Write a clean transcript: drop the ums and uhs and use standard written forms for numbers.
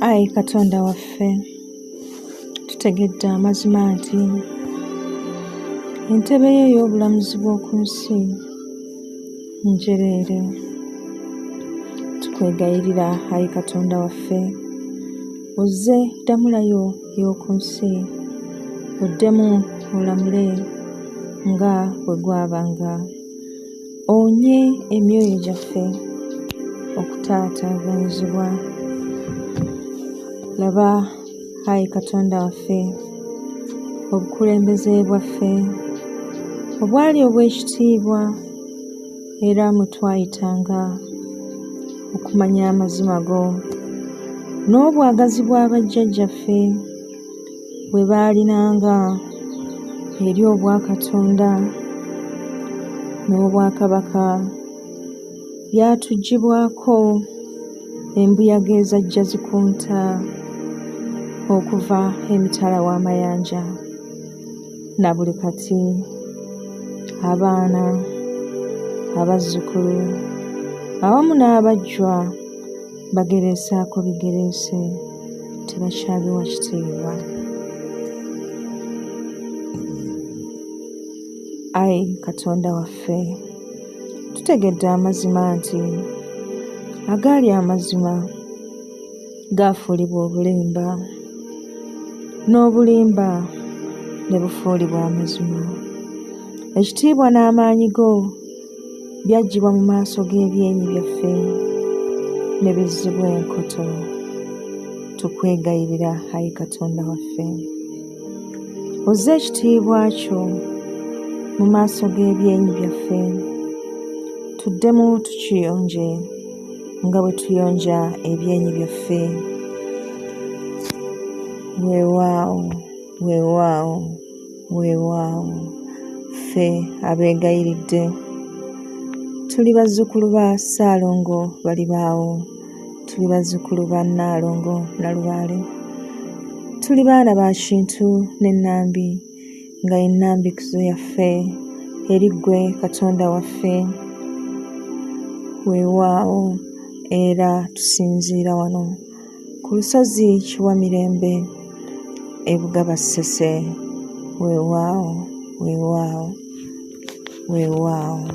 Ayi Katonda waffe, tutegedde amazima nti entebe ye ey'obulamuzi bw'oku nsi njereere. Tukwegayirira Ayi Katonda waffe, ozze ddamulayo y'oku nsi, oddemu olamule nga bwe gwabanga, onye emyoyo gyaffe okutaataaganyizibwa. Laba Ayi Katonda waffe, obukulembeze bwaffe obwali obw'ekitiibwa era mwe twayitanga okumanya amazima go, n'obwagazi bwa bajjajjaffe bwe baalinanga eri obwakatonda n'obwakabaka, byatuggyibwako embuyaga ezajja zikunta okuva emitala w'amayanja. Na buli kati abaana, abazzukulu awamu n'abajjwa bagereesaako bigereese, tebakyabiwa kitiibwa. Ayi Katonda waffe, tutegedde amazima nti agaali amazima gaafuulibwa obulimba, n'obulimba ne bufuulibwa amazima. Ekitiibwa n'amaanyi go byaggyibwa mu maaso g'ebyenyi byaffe ne bizzibwa enkoto. Tukwegayirira Ayi Katonda waffe, ozze ekitiibwa kyo mu maaso g'ebyenyi byaffe, tuddemu tukiyonje nga bwe tuyonja ebyenyi byaffe. Weewaawo, weewaawo, weewaawo, ffe abeegayiridde tuli bazzukulu ba Ssaalongo Balibaawo, tuli bazzukulu ba Nnaalongo Nalubaale, tuli baana ba Kintu n'Ennambi, nga ennambikizo yaffe eri ggwe Katonda waffe. Weewaawo, era tusinziira wano ku lusozi Kiwamirembe e Bugaba Ssese. Weewaawo, weewaawo, weewaawo.